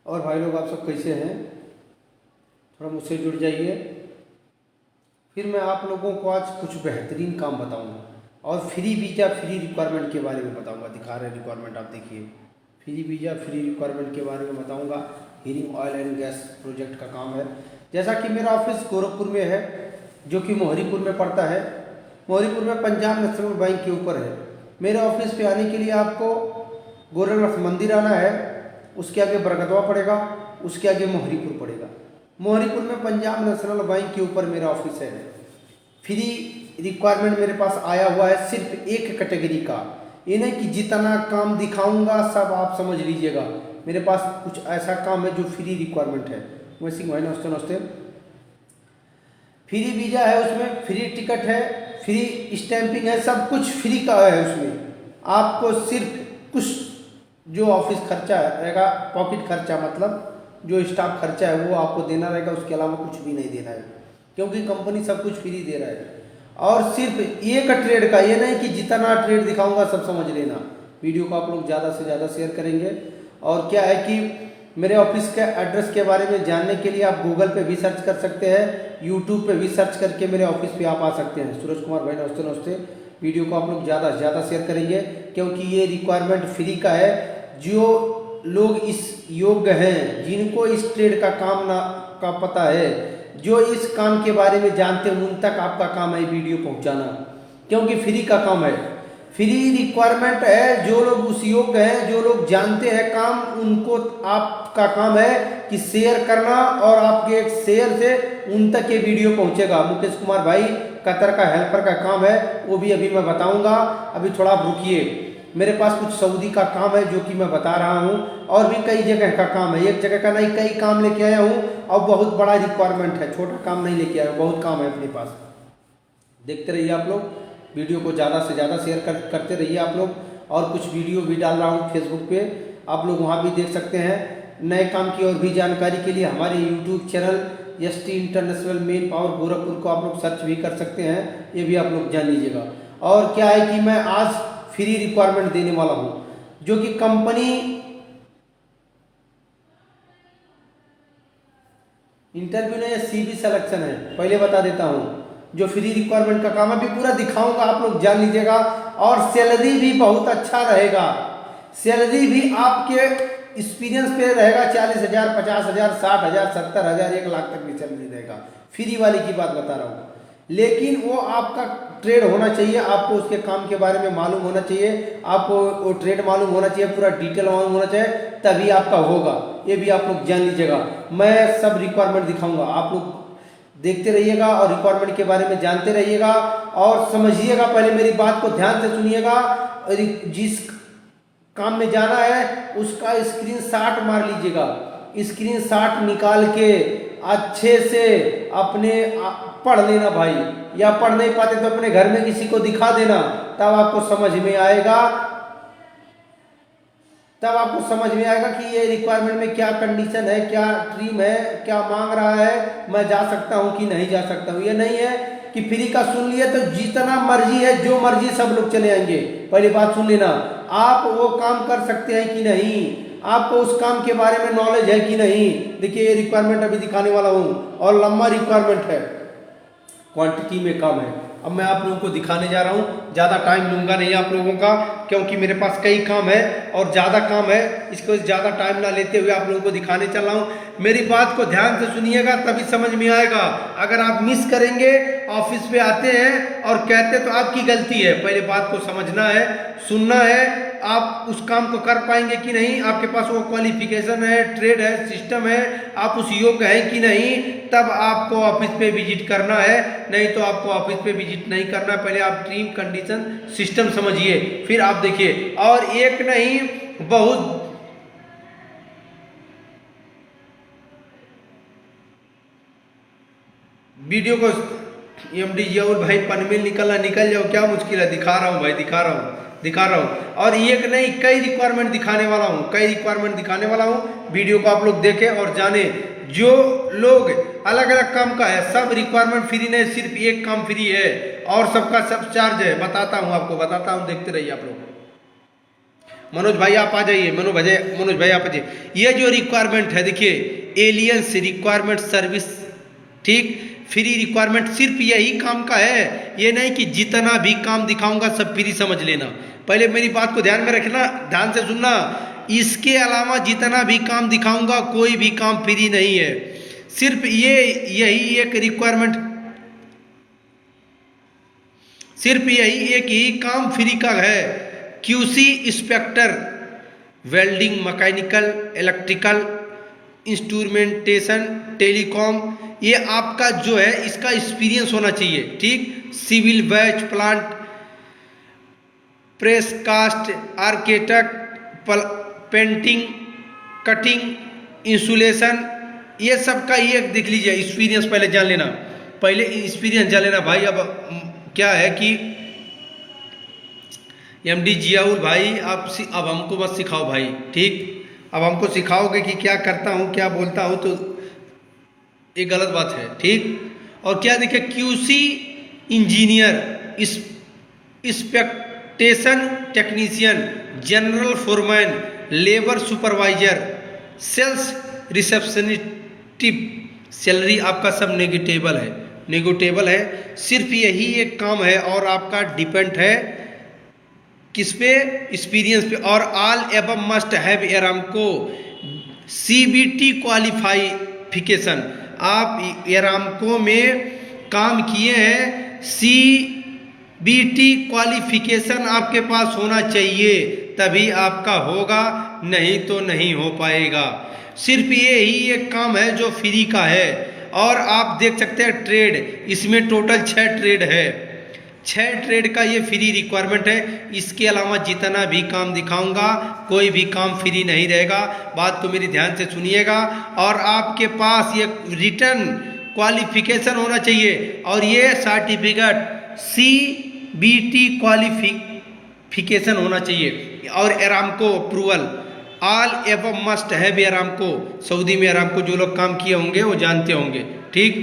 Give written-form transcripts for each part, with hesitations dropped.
और भाई लोग आप सब कैसे हैं? थोड़ा मुझसे जुड़ जाइए। फिर मैं आप लोगों को आज कुछ बेहतरीन काम बताऊंगा और फ्री वीज़ा फ्री रिक्वायरमेंट के बारे में बताऊंगा। दिखा रहे रिक्वायरमेंट, आप देखिए। फ्री वीज़ा फ्री रिक्वायरमेंट के बारे में बताऊंगा। Hearing oil and gas project का काम है। जैसा कि मेरा ऑफिस गोरखपुर में है, जो कि मोहरीपुर में पड़ता है। मोहरीपुर में पंजाब नेशनल बैंक के ऊपर है। मेरे ऑफिस पे आने के लिए आपको गोरखनाथ मंदिर आना है, उसके आगे बरगदवा पड़ेगा, उसके आगे मोहरीपुर पड़ेगा। मोहरीपुर में पंजाब नेशनल बैंक के ऊपर मेरा ऑफिस है। फ्री रिक्वायरमेंट मेरे पास आया हुआ है सिर्फ एक कैटेगरी का। ये नहीं कि जितना काम दिखाऊंगा सब आप समझ लीजिएगा। मेरे पास कुछ ऐसा काम है जो फ्री रिक्वायरमेंट है। वैसे भाई नमस्ते नमस्ते। फ्री वीज़ा है, उसमें फ्री टिकट है, फ्री स्टैंपिंग है, सब कुछ फ्री का है उसमें। आपको सिर्फ कुछ जो ऑफिस खर्चा रहेगा, पॉकेट खर्चा मतलब जो स्टाफ खर्चा है वो आपको देना रहेगा, उसके अलावा कुछ भी नहीं देना है, क्योंकि कंपनी सब कुछ फ्री दे रहा है। और सिर्फ एक ट्रेड का, ये नहीं कि जितना ट्रेड दिखाऊंगा सब समझ लेना। वीडियो को आप लोग ज़्यादा से ज़्यादा शेयर करेंगे। और क्या है कि मेरे ऑफिस के एड्रेस के बारे में जानने के लिए आप गूगल पे भी सर्च कर सकते हैं, यूट्यूब पे भी सर्च करके मेरे ऑफिस पे आप आ सकते हैं। सूरज कुमार भाई नमस्ते नमस्ते। वीडियो को आप लोग ज़्यादा से ज़्यादा शेयर करेंगे, क्योंकि ये रिक्वायरमेंट फ्री का है। जो लोग इस योग्य हैं, जिनको इस ट्रेड का काम ना का पता है, जो इस काम के बारे में जानते हैं, उन तक आपका काम है वीडियो पहुंचाना, क्योंकि फ्री का काम है। फ्री रिक्वायरमेंट है। जो लोग उस योग्य हैं, जो लोग जानते हैं काम, उनको आपका काम है कि शेयर करना, और आपके एक शेयर से उन तक ये वीडियो पहुंचेगा। मुकेश कुमार भाई कतर का हेल्पर का काम है, वो भी अभी मैं बताऊंगा। अभी थोड़ा आप रुकिए। मेरे पास कुछ सऊदी का काम है जो कि मैं बता रहा हूँ, और भी कई जगह का काम है। एक जगह का नहीं, कई काम लेके आया हूँ, और बहुत बड़ा रिक्वायरमेंट है, छोटा काम नहीं लेके आया हूँ, बहुत काम है अपने पास। देखते रहिए आप लोग, वीडियो को ज़्यादा से ज़्यादा शेयर करते रहिए आप लोग। और कुछ वीडियो भी डाल रहा हूँ फेसबुक पे, आप लोग वहाँ भी देख सकते हैं। नए काम की और भी जानकारी के लिए हमारे YouTube channel ST international main power Gorakhpur को आप लोग सर्च भी कर सकते हैं, ये भी आप लोग जान लीजिएगा। और क्या है कि मैं आज फ्री रिक्वायरमेंट देने वाला हूँ, जो कि कंपनी इंटरव्यू नहीं है, CV सिलेक्शन है। पहले बता देता हूँ, जो फ्री रिक्वायरमेंट का काम अभी पूरा दिखाऊंगा, आप लोग जान लीजिएगा। और सैलरी भी बहुत अच्छा रहेगा। सैलरी भी आपके एक्सपीरियंस पे रहेगा। 40,000, 50,000, 60,000, 70,000, 1 लाख तक भी सैलरी रहेगा। फ्री वाली की बात बता रहा हूँ, लेकिन वो आपका ट्रेड होना चाहिए, आपको उसके काम के बारे में मालूम होना चाहिए, आपको वो ट्रेड मालूम होना चाहिए, पूरा डिटेल मालूम होना चाहिए, तभी आपका होगा। ये भी आप लोग जान लीजिएगा। मैं सब रिक्वायरमेंट दिखाऊंगा, आप लोग देखते रहिएगा और रिक्वायरमेंट के बारे में जानते रहिएगा और समझिएगा। पहले मेरी बात को ध्यान से सुनिएगा। जिस काम में जाना है उसका स्क्रीनशॉट मार लीजिएगा। स्क्रीनशॉट निकाल के अच्छे से अपने पढ़ लेना भाई, या पढ़ नहीं पाते तो अपने घर में किसी को दिखा देना, तब आपको समझ में आएगा। तब आपको समझ में आएगा कि ये रिक्वायरमेंट में क्या कंडीशन है, क्या ड्रीम है, क्या मांग रहा है, मैं जा सकता हूं कि नहीं जा सकता हूं। ये नहीं है कि फ्री का सुन लिए तो जितना मर्जी है, जो मर्जी सब लोग चले आएंगे। पहली बात सुन लेना, आप वो काम कर सकते हैं कि नहीं, आपको उस काम के बारे में नॉलेज है कि नहीं। देखिए ये रिक्वायरमेंट अभी दिखाने वाला हूं, और लंबा रिक्वायरमेंट है, क्वांटिटी में काम है। अब मैं आप लोगों को दिखाने जा रहा हूँ, ज़्यादा टाइम लूंगा नहीं आप लोगों का, क्योंकि मेरे पास कई काम है और ज़्यादा काम है। इसको ज़्यादा टाइम ना लेते हुए आप लोगों को दिखाने चल रहा हूँ। मेरी बात को ध्यान से सुनिएगा, तभी समझ में आएगा। अगर आप मिस करेंगे, ऑफिस पे आते हैं और कहते तो आपकी गलती है। पहले बात को समझना है, सुनना है। आप उस काम को कर पाएंगे कि नहीं, आपके पास वो क्वालिफिकेशन है, ट्रेड है, सिस्टम है, आप उस योग्य हैं कि नहीं, तब आपको ऑफिस पे विजिट करना है। नहीं तो आपको ऑफिस पे विजिट नहीं करना। पहले आप ड्रीम कंडीशन सिस्टम समझिए, फिर आप देखिए। और एक नहीं, बहुत वीडियो को MD जी और भाई पनमिल निकलना, निकल जाओ, क्या मुश्किल है। दिखा रहा हूँ भाई, दिखा रहा हूँ। और एक नहीं, कई रिक्वायरमेंट दिखाने वाला हूँ, कई रिक्वायरमेंट दिखाने वाला हूँ। वीडियो को आप लोग देखें और जाने। जो लोग अलग अलग काम का है, सब रिक्वायरमेंट फ्री नहीं, सिर्फ एक काम फ्री है और सबका सब चार्ज है। बताता हूँ आपको, बताता हूँ, देखते रहिए आप लोग। मनोज भाई आप आ जाइए, मनोज भाई आप आ जाइए। ये जो रिक्वायरमेंट है देखिए, एलियंस रिक्वायरमेंट सर्विस, ठीक, फ्री रिक्वायरमेंट सिर्फ यही काम का है। ये नहीं कि जितना भी काम दिखाऊंगा सब फ्री समझ लेना। पहले मेरी बात को ध्यान में रखना, ध्यान से सुनना। इसके अलावा जितना भी काम दिखाऊंगा कोई भी काम फ्री नहीं है। सिर्फ यही एक रिक्वायरमेंट, सिर्फ यही एक ही काम फ्री का है। QC inspector, welding, mechanical, electrical, instrumentation, telecom, ये आपका जो है इसका एक्सपीरियंस होना चाहिए, ठीक। Civil, batch, plant, precast, architect, painting, cutting, insulation, ये सब का ये देख लीजिए एक्सपीरियंस पहले जान लेना, पहले एक्सपीरियंस जान लेना भाई। अब क्या है कि एमडी जियाउल भाई अब हमको मत सिखाओ भाई, ठीक। अब हमको सिखाओगे कि क्या करता हूँ क्या बोलता हूँ तो ये गलत बात है, ठीक। और क्या देखिए, QC engineer, inspectation technician, general foreman, labour supervisor, sales receptionist, salary आपका सब नेगोटिएबल है। सिर्फ यही एक काम है और आपका डिपेंड है किस पे, एक्सपीरियंस पे। और all above must have Aramco CBT qualification, आप एरामको में काम किए हैं, सीबीटी क्वालिफिकेशन आपके पास होना चाहिए, तभी आपका होगा, नहीं तो नहीं हो पाएगा। सिर्फ ये ही एक काम है जो फ्री का है। और आप देख सकते हैं ट्रेड, इसमें टोटल 6 ट्रेड है, 6 ट्रेड का ये फ्री रिक्वायरमेंट है। इसके अलावा जितना भी काम दिखाऊंगा कोई भी काम फ्री नहीं रहेगा। बात तो मेरी ध्यान से सुनिएगा। और आपके पास ये रिटर्न क्वालिफिकेशन होना चाहिए और ये सर्टिफिकेट सीबीटी क्वालिफिकेशन होना चाहिए और Aramco approval. All above must have Aramco, Saudi में एरामको जो लोग काम किए होंगे वो जानते होंगे, ठीक।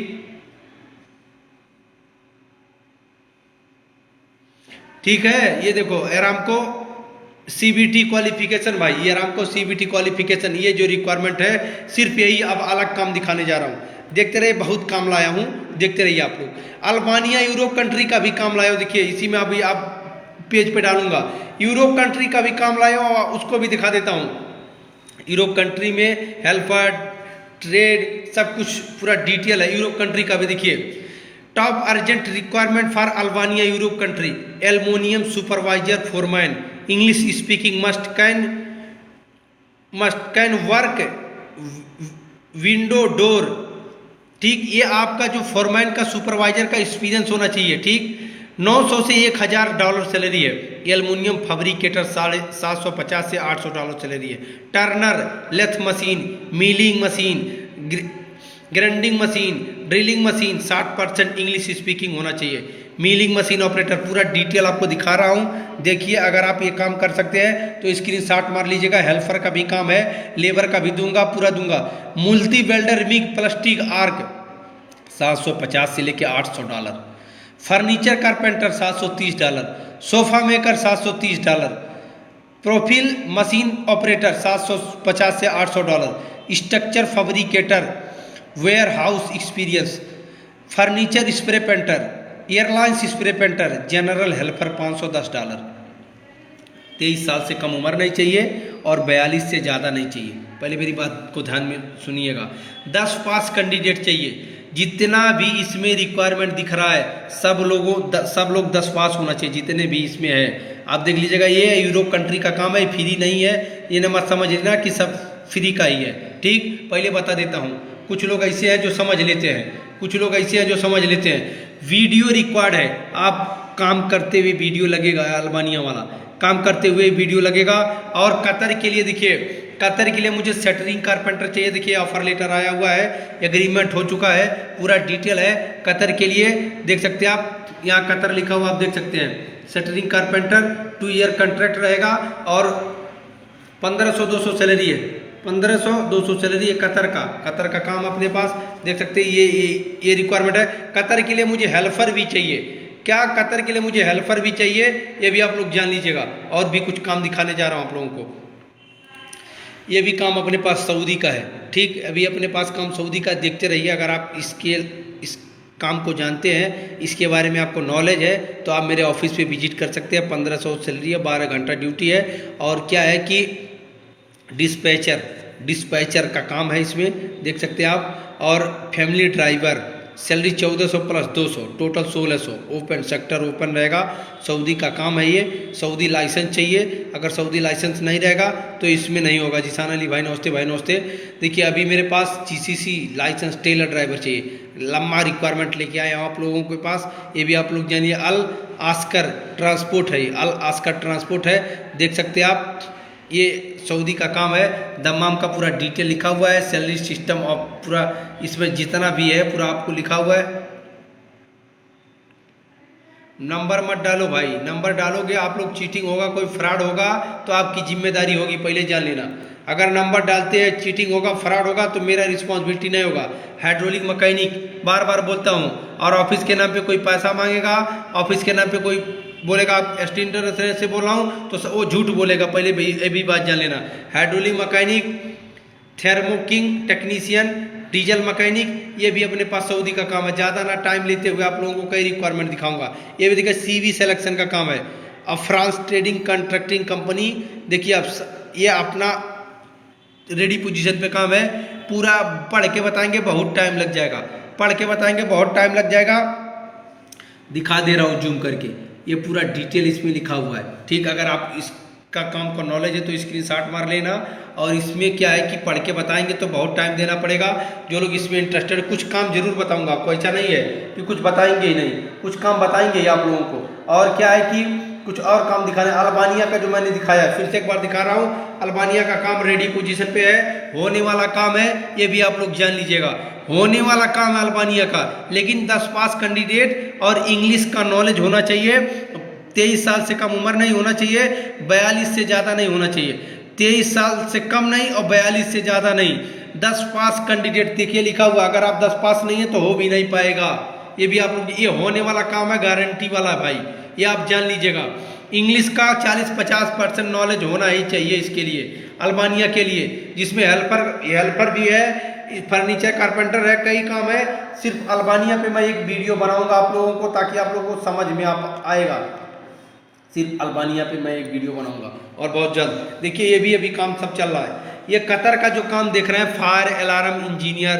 ठीक है, ये देखो एरामको सीबीटी क्वालिफिकेशन भाई, ये एरामको सीबीटी क्वालिफिकेशन, ये जो रिक्वायरमेंट है सिर्फ यही। अब अलग काम दिखाने जा रहा हूँ, देखते रहिए, बहुत काम लाया हूँ, देखते रहिए आप लोग। अल्बानिया यूरोप कंट्री का भी काम लाया हूँ, देखिए इसी में अभी आप पेज पे डालूंगा। यूरोप कंट्री का भी काम लाया हूँ, उसको भी दिखा देता हूँ। यूरोप कंट्री में हेल्पर, ट्रेड, सब कुछ पूरा डिटेल है। यूरोप कंट्री का भी देखिए, top urgent requirement for Albania Europe country, aluminium supervisor foreman, English speaking, must can work window door, ठीक। ये आपका जो फोरमैन का, सुपरवाइजर का एक्सपीरियंस होना चाहिए, ठीक। 900 से $1000 सैलरी है। एल्युमिनियम फैब्रिकेटर $750 से $800 सैलरी है। Turner, lathe machine, milling machine, grinding machine, drilling machine, 60% English speaking होना चाहिए। मिलिंग मशीन ऑपरेटर, पूरा डिटेल आपको दिखा रहा हूँ, देखिए। अगर आप ये काम कर सकते हैं तो स्क्रीनशॉट मार लीजिएगा। हेल्पर का भी काम है, लेबर का भी दूंगा, पूरा दूंगा। Multi welder, MIG, plastic arc, $750 से लेके $800। Furniture carpenter $730, sofa maker $730, profile machine operator $750 से $800, structure fabricator, warehouse experience, furniture spray painter, airlines spray painter, general helper $510। 23 साल से कम उम्र नहीं चाहिए और 42 से ज़्यादा नहीं चाहिए। पहले मेरी बात को ध्यान में सुनिएगा। 10 पास कैंडिडेट चाहिए। जितना भी इसमें रिक्वायरमेंट दिख रहा है सब लोग 10 पास होना चाहिए, जितने भी इसमें है। आप देख लीजिएगा, ये यूरोप कंट्री का काम है, फ्री नहीं है। ये न मत समझ लेना कि सब फ्री का ही है, ठीक। पहले बता देता हूँ, कुछ लोग ऐसे हैं जो समझ लेते हैं, कुछ लोग ऐसे हैं जो समझ लेते हैं। वीडियो रिक्वायर्ड है, आप काम करते हुए वीडियो लगेगा, अल्बानिया वाला काम करते हुए वीडियो लगेगा। और कतर के लिए देखिए, कतर के लिए मुझे शटरिंग कारपेंटर चाहिए। देखिए ऑफर लेटर आया हुआ है, एग्रीमेंट हो चुका है, पूरा डिटेल है कतर के लिए, देख सकते हैं आप। यहाँ कतर लिखा हुआ आप देख सकते हैं। शटरिंग कारपेंटर 2 ईयर कॉन्ट्रैक्ट रहेगा और 1500-200 सैलरी है, 1500-200 सैलरी है कतर का काम अपने पास देख सकते हैं। ये रिक्वायरमेंट है। कतर के लिए मुझे हेल्पर भी चाहिए, क्या कतर के लिए मुझे हेल्पर भी चाहिए, ये भी आप लोग जान लीजिएगा। और भी कुछ काम दिखाने जा रहा हूँ आप लोगों को। ये भी काम अपने पास सऊदी का है, ठीक। अभी अपने पास काम सऊदी का देखते रहिए। अगर आप इस काम को जानते हैं, इसके बारे में आपको नॉलेज है, तो आप मेरे ऑफिस पे विजिट कर सकते हैं। 1500 सैलरी है, 12 घंटा ड्यूटी है। और क्या है कि डिस्पैचर का काम है, इसमें देख सकते हैं आप। और family driver, salary 1400 plus 200, total 1600। Open sector open रहेगा, सऊदी का काम है ये। सऊदी लाइसेंस चाहिए, अगर सऊदी लाइसेंस नहीं रहेगा तो इसमें नहीं होगा। जिसान अली भाई नमस्ते, भाई नमस्ते। देखिए अभी मेरे पास GCC लाइसेंस टेलर ड्राइवर चाहिए, लंबा रिक्वायरमेंट लेके आए आप लोगों के पास। ये भी आप लोग जानिए, अल आस्कर ट्रांसपोर्ट है, अल आस्कर ट्रांसपोर्ट है, देख सकते हैं आप। ये सऊदी का काम है। दम्माम का पूरा डिटेल लिखा हुआ है, सैलरी सिस्टम और पूरा इसमें जितना भी है पूरा आपको लिखा हुआ है। नंबर मत डालो भाई, नंबर डालोगे आप लोग चीटिंग होगा, कोई फ्रॉड होगा तो आपकी जिम्मेदारी होगी, पहले जान लेना। अगर नंबर डालते हैं चीटिंग होगा, फ्रॉड होगा तो मेरा रिस्पॉन्सिबिलिटी नहीं होगा। हाइड्रोलिक मैकेनिक, बार बार बोलता हूँ। और ऑफिस के नाम पे कोई पैसा मांगेगा, ऑफिस के नाम पे कोई बोलेगा आप असिस्टेंट से बोल रहा हूँ, तो वो झूठ बोलेगा, पहले भी ये भी बात जान लेना। Hydraulic mechanic, Thermo King technician, diesel mechanic, ये भी अपने पास सऊदी का काम है। ज़्यादा ना टाइम लेते हुए आप लोगों को कई रिक्वायरमेंट दिखाऊंगा। ये भी देखिए CV सिलेक्शन का काम है। अब फ्रांस ट्रेडिंग कंट्रैक्टिंग कंपनी, देखिए आप ये अपना रेडी पोजीशन पे काम है। पूरा पढ़ के बताएंगे, बहुत टाइम लग जाएगा, पढ़ के बताएंगे बहुत टाइम लग जाएगा। दिखा दे रहा हूँ जूम करके, ये पूरा डिटेल इसमें लिखा हुआ है, ठीक। अगर आप इसका काम का नॉलेज है तो स्क्रीनशॉट मार लेना। और इसमें क्या है कि पढ़ के बताएंगे तो बहुत टाइम देना पड़ेगा। जो लोग इसमें इंटरेस्टेड, कुछ काम जरूर बताऊंगा आपको, ऐसा नहीं है कि कुछ बताएंगे ही नहीं, कुछ काम बताएंगे ही आप लोगों को। और क्या है कि कुछ और काम दिखाना है। अल्बानिया का जो मैंने दिखाया, फिर से एक बार दिखा रहा हूँ। अल्बानिया का काम रेडी पोजीशन पे है, होने वाला काम है, ये भी आप लोग जान लीजिएगा। होने वाला काम है अल्बानिया का, लेकिन 10 पास कैंडिडेट और इंग्लिश का नॉलेज होना चाहिए। 23 साल से कम उम्र नहीं होना चाहिए, 42 से ज़्यादा नहीं होना चाहिए। 23 साल से कम नहीं और 42 से ज़्यादा नहीं। 10 पास कैंडिडेट देखिए लिखा हुआ, अगर आप 10 पास नहीं है तो हो भी नहीं पाएगा। ये भी आप लोग, ये होने वाला काम है, गारंटी वाला भाई, ये आप जान लीजिएगा। इंग्लिश का 40-50% नॉलेज होना ही चाहिए इसके लिए, अल्बानिया के लिए, जिसमें हेल्पर भी है, फर्नीचर कारपेंटर है, कई काम है। सिर्फ अल्बानिया पे मैं एक वीडियो बनाऊंगा आप लोगों को, ताकि आप लोगों को समझ में आएगा। सिर्फ अल्बानिया पे मैं एक वीडियो बनाऊंगा और बहुत जल्द। देखिए ये भी अभी काम सब चल रहा है। ये कतर का जो काम देख रहे हैं, fire alarm engineer,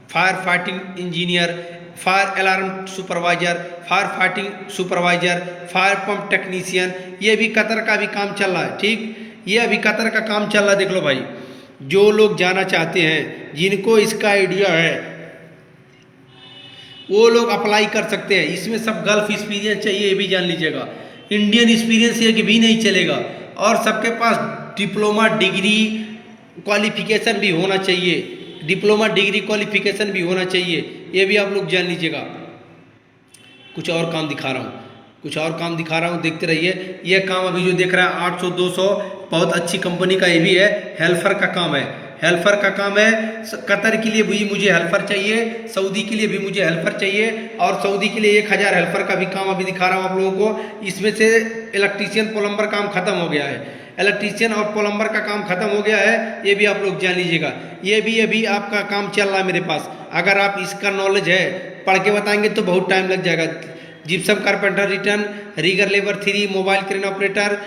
fire fighting engineer, fire alarm supervisor, fire fighting supervisor, fire pump technician, ये भी कतर का भी काम चल रहा है, ठीक। ये अभी कतर का काम चल रहा है, देख लो भाई। जो लोग जाना चाहते हैं, जिनको इसका आइडिया है, वो लोग अप्लाई कर सकते हैं। इसमें सब गल्फ एक्सपीरियंस चाहिए, ये भी जान लीजिएगा। इंडियन एक्सपीरियंस एक भी नहीं चलेगा। और सबके पास डिप्लोमा डिग्री क्वालिफिकेशन भी होना चाहिए, डिप्लोमा डिग्री क्वालिफिकेशन भी होना चाहिए, ये भी आप लोग जान लीजिएगा। कुछ और काम दिखा रहा हूँ, देखते रहिए। ये काम अभी जो देख रहा है 800-200, बहुत अच्छी कंपनी का ये भी है। हेल्पर का काम है, हेल्पर का काम है। कतर के लिए भी मुझे हेल्पर चाहिए, सऊदी के लिए भी मुझे हेल्पर चाहिए, और सऊदी के लिए 1000 हेल्पर का भी काम अभी दिखा रहा हूँ आप लोगों को। इसमें से इलेक्ट्रीशियन प्लम्बर काम खत्म हो गया है, इलेक्ट्रीशियन और प्लम्बर का काम खत्म हो गया है, ये भी आप लोग जान लीजिएगा। ये भी अभी आपका काम चल रहा है मेरे पास। अगर आप इसका नॉलेज है, पढ़ के बताएंगे तो बहुत टाइम लग जाएगा। Gypsum carpenter return, rigger labour 3, mobile crane operator,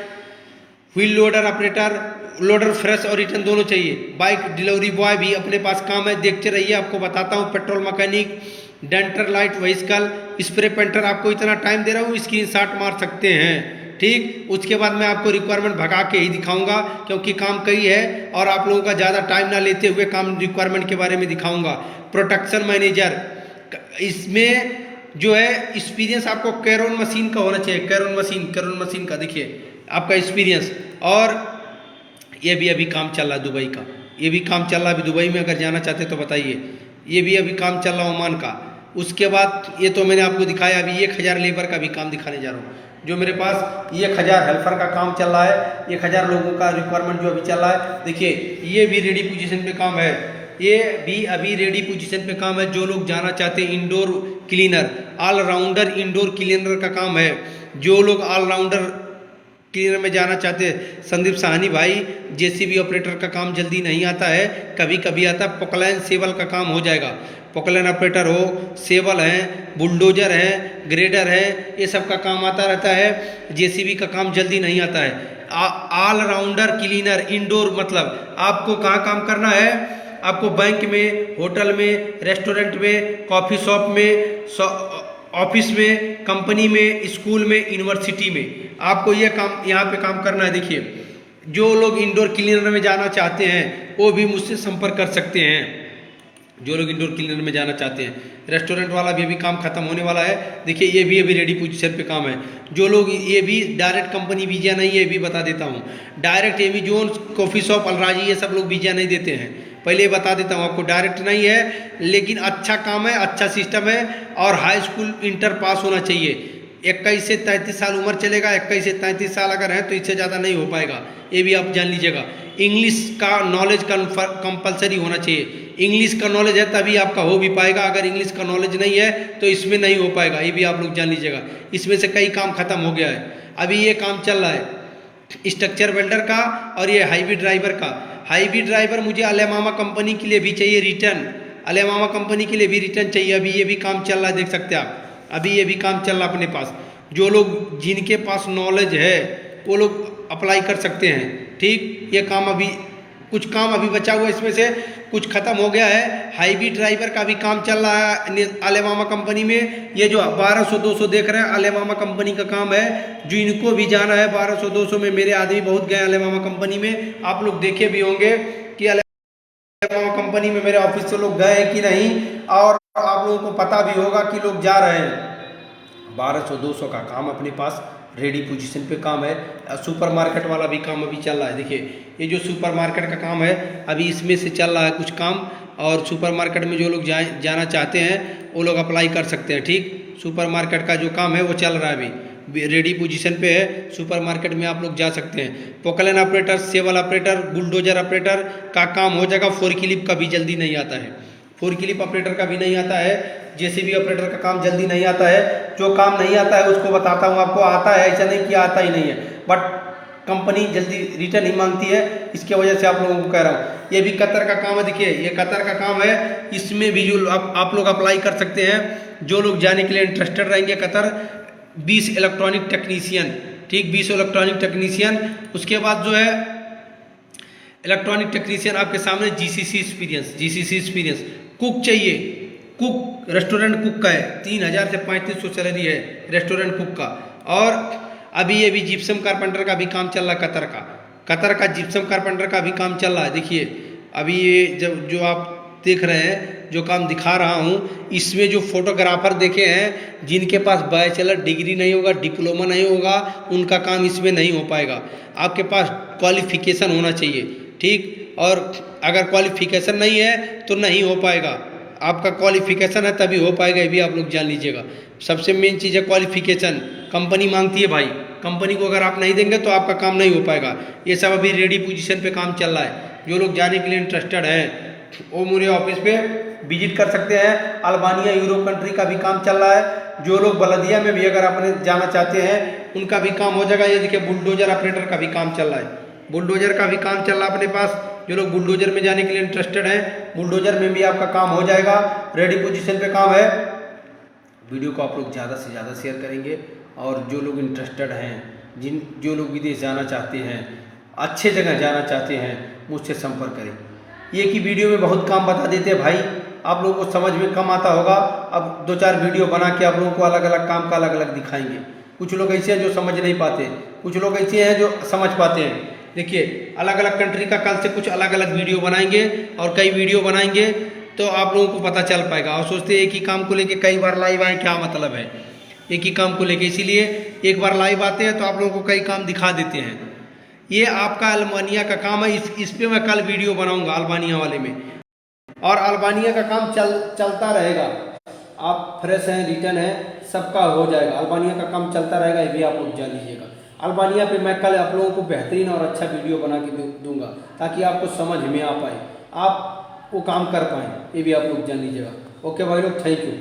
wheel loader operator, loader fresh और रिटर्न दोनों चाहिए। बाइक डिलीवरी बॉय भी अपने पास काम है, देखते रहिए, आपको बताता हूँ। Petrol mechanic, denter light vehicle, spray painter, आपको इतना टाइम दे रहा हूँ, स्क्रीनशॉट मार सकते हैं, ठीक। उसके बाद मैं आपको रिक्वायरमेंट भगा के ही दिखाऊंगा, क्योंकि काम कई है और आप लोगों का ज़्यादा टाइम ना लेते हुए काम रिक्वायरमेंट के बारे में दिखाऊंगा। प्रोडक्शन मैनेजर, इसमें जो है एक्सपीरियंस आपको कैरोन मशीन का होना चाहिए, कैरोन मशीन का देखिए आपका एक्सपीरियंस। और ये भी अभी काम चल रहा है दुबई का, ये भी काम चल रहा है अभी दुबई में, अगर जाना चाहते तो बताइए। ये भी अभी काम चल रहा है ओमान का। उसके बाद ये तो मैंने आपको दिखाया, अभी 1000 लेबर का भी काम दिखाने जा रहा हूँ। जो मेरे पास 1000 हेल्पर का काम चल रहा है, 1000 लोगों का रिक्वायरमेंट जो अभी चल रहा है। देखिए ये भी रेडी पोजीशन पे काम है, ये भी अभी रेडी पोजीशन पे काम है। जो लोग जाना चाहते हैं, indoor cleaner, all rounder indoor cleaner का काम है। जो लोग ऑलराउंडर क्लीनर में जाना चाहते हैं, संदीप साहनी भाई, जेसीबी ऑपरेटर का काम जल्दी नहीं आता है, कभी कभी आता है। पोकलैन सेवल का काम हो जाएगा, पोकलैन ऑपरेटर हो, सेवल है, बुलडोजर है, ग्रेडर है, ये सब का काम आता रहता है। जेसीबी का काम जल्दी नहीं आता है। ऑलराउंडर क्लीनर इंडोर मतलब आपको कहाँ काम करना है? आपको बैंक में, होटल में, रेस्टोरेंट में, कॉफ़ी शॉप में, ऑफिस में, कंपनी में, स्कूल में, यूनिवर्सिटी में आपको ये काम यहाँ पे काम करना है। देखिए, जो लोग इंडोर क्लीनर में जाना चाहते हैं वो भी मुझसे संपर्क कर सकते हैं। जो लोग इंडोर क्लीनर में जाना चाहते हैं, रेस्टोरेंट वाला भी अभी काम खत्म होने वाला है। देखिए, ये भी अभी रेडी पोजीशन पे काम है। जो लोग, ये भी डायरेक्ट कंपनी वीजा नहीं है, ये भी बता देता हूँ। डायरेक्ट एमेजोन, कॉफ़ी शॉप, अलराजी, ये सब लोग वीजा नहीं देते हैं, पहले बता देता हूँ आपको। डायरेक्ट नहीं है, लेकिन अच्छा काम है, अच्छा सिस्टम है, और हाई स्कूल इंटर पास होना चाहिए। 21 से 33 साल उम्र चलेगा। 21 से 33 साल अगर है तो इससे ज़्यादा नहीं हो पाएगा, ये भी आप जान लीजिएगा। इंग्लिश का नॉलेज कंपलसरी होना चाहिए। इंग्लिश का नॉलेज है तभी आपका हो भी पाएगा, अगर इंग्लिश का नॉलेज नहीं है तो इसमें नहीं हो पाएगा, ये भी आप लोग जान लीजिएगा। इसमें से कई काम खत्म हो गया है, अभी ये काम चल रहा है स्ट्रक्चर वेल्डर का और ये हाईवे ड्राइवर का। हाईवे ड्राइवर मुझे अलमामा कंपनी के लिए भी चाहिए रिटर्न, अलमामा कंपनी के लिए भी रिटर्न चाहिए। अभी ये भी काम चल रहा है, देख सकते हैं आप, अभी ये भी काम चल रहा है अपने पास। जो लोग, जिनके पास नॉलेज है वो लोग अप्लाई कर सकते हैं। ठीक, ये काम अभी, कुछ काम अभी बचा हुआ है, इसमें से कुछ खत्म हो गया है। हाईवे ड्राइवर का भी काम चल रहा है अलमामा कंपनी में। ये जो 1200-200 देख रहे हैं, अलमामा कंपनी का काम है। जो इनको भी जाना है 1200-200 में, मेरे आदमी बहुत गए अलमामा कंपनी में, आप लोग देखे भी होंगे कि अलमामा कंपनी में मेरे ऑफिस से लोग गए कि नहीं, और आप लोगों को पता भी होगा कि लोग जा रहे हैं। 1200-200 का काम अपने पास रेडी पोजीशन पे काम है। सुपर मार्केट वाला भी काम अभी चल रहा है। देखिए, ये जो सुपर मार्केट का काम है अभी इसमें से चल रहा है कुछ काम, और सुपर मार्केट में जो लोग जाना चाहते हैं वो लोग अप्लाई कर सकते हैं। ठीक, सुपर मार्केट का जो काम है वो चल रहा है, अभी रेडी पोजीशन पे है। सुपर मार्केट में आप लोग जा सकते हैं। Poclain operator, shovel operator, bulldozer operator का काम हो जाएगा। फोर्कलिफ्ट का भी जल्दी नहीं आता है, फोर्कलिफ्ट ऑपरेटर का भी नहीं आता है। जेसीबी ऑपरेटर का काम जल्दी नहीं आता है। जो काम नहीं आता है उसको बताता हूँ आपको, आता है ऐसा नहीं कि आता ही नहीं है, बट कंपनी जल्दी रिटर्न ही मांगती है, इसके वजह से आप लोगों को कह रहा हूँ। ये भी कतर का काम है। देखिए, ये कतर का काम है, इसमें भी जो आप लोग अप्लाई कर सकते हैं। जो लोग जाने के लिए इंटरेस्टेड रहेंगे कतर, 20 इलेक्ट्रॉनिक टेक्नीशियन, ठीक, 20 इलेक्ट्रॉनिक टेक्नीशियन। उसके बाद जो है इलेक्ट्रॉनिक टेक्नीशियन आपके सामने जीसीसी एक्सपीरियंस। कुक चाहिए, कुक, रेस्टोरेंट कुक का है, 3000 से 3500 सैलरी है रेस्टोरेंट कुक का। और अभी ये भी जिप्सम कारपेंटर का भी काम चल रहा है, कतर का जिप्सम कारपेंटर का भी काम चल रहा है। देखिए, अभी ये जब जो आप देख रहे हैं, जो काम दिखा रहा हूँ, इसमें जो फोटोग्राफर देखे हैं जिनके पास बैचलर डिग्री नहीं होगा, डिप्लोमा नहीं होगा, उनका काम इसमें नहीं हो पाएगा। आपके पास क्वालिफिकेशन होना चाहिए। ठीक, और अगर क्वालिफिकेशन नहीं है तो नहीं हो पाएगा। आपका क्वालिफिकेशन है तभी हो पाएगा, ये भी आप लोग जान लीजिएगा। सबसे मेन चीज़ है क्वालिफिकेशन, कंपनी मांगती है भाई। कंपनी को अगर आप नहीं देंगे तो आपका काम नहीं हो पाएगा। ये सब अभी रेडी पोजीशन पे काम चल रहा है। जो लोग जाने के लिए इंटरेस्टेड हैं वो मेरे ऑफिस पे विजिट कर सकते हैं। अल्बानिया, यूरोप कंट्री का भी काम चल रहा है। जो लोग बलदिया में भी अगर अपने जाना चाहते हैं उनका भी काम हो जाएगा। ये देखिए, बुलडोजर ऑपरेटर का भी काम चल रहा है, बुलडोजर का भी काम चल रहा है अपने पास। जो लोग बुलडोजर में जाने के लिए इंटरेस्टेड हैं, बुलडोजर में भी आपका काम हो जाएगा, रेडी पोजीशन पे काम है। वीडियो को आप लोग ज़्यादा से ज़्यादा शेयर करेंगे, और जो लोग इंटरेस्टेड हैं, जो लोग विदेश जाना चाहते हैं, अच्छे जगह जाना चाहते हैं, मुझसे संपर्क करें। ये कि वीडियो में बहुत काम बता देते हैं भाई, आप लोगों को समझ में कम आता होगा। अब 2-4 वीडियो बना के आप लोगों को अलग अलग काम का अलग अलग दिखाएंगे। कुछ लोग ऐसे हैं जो समझ नहीं पाते, कुछ लोग ऐसे हैं जो समझ पाते हैं। देखिए, अलग अलग कंट्री का कल से कुछ अलग अलग वीडियो बनाएंगे, और कई वीडियो बनाएंगे तो आप लोगों को पता चल पाएगा। और सोचते हैं एक ही काम को लेके कई बार लाइव आए, क्या मतलब है एक ही काम को लेके। इसीलिए एक बार लाइव आते हैं तो आप लोगों को कई काम दिखा देते हैं। ये आपका अल्बानिया का काम है, इस पे मैं कल वीडियो बनाऊंगा अल्बानिया वाले में। और अल्बानिया का काम चलता रहेगा। आप फ्रेश हैं, रिटर्न है, सबका हो जाएगा। अल्बानिया का काम चलता रहेगा, ये भी आप लोग जान लीजिएगा। अल्बानिया पे मैं कल आप लोगों को बेहतरीन और अच्छा वीडियो बना के दूंगा, ताकि आपको समझ में आ पाए, आप वो काम कर पाएँ, ये भी आप लोग जान लीजिएगा। ओके भाई लोग, थैंक यू।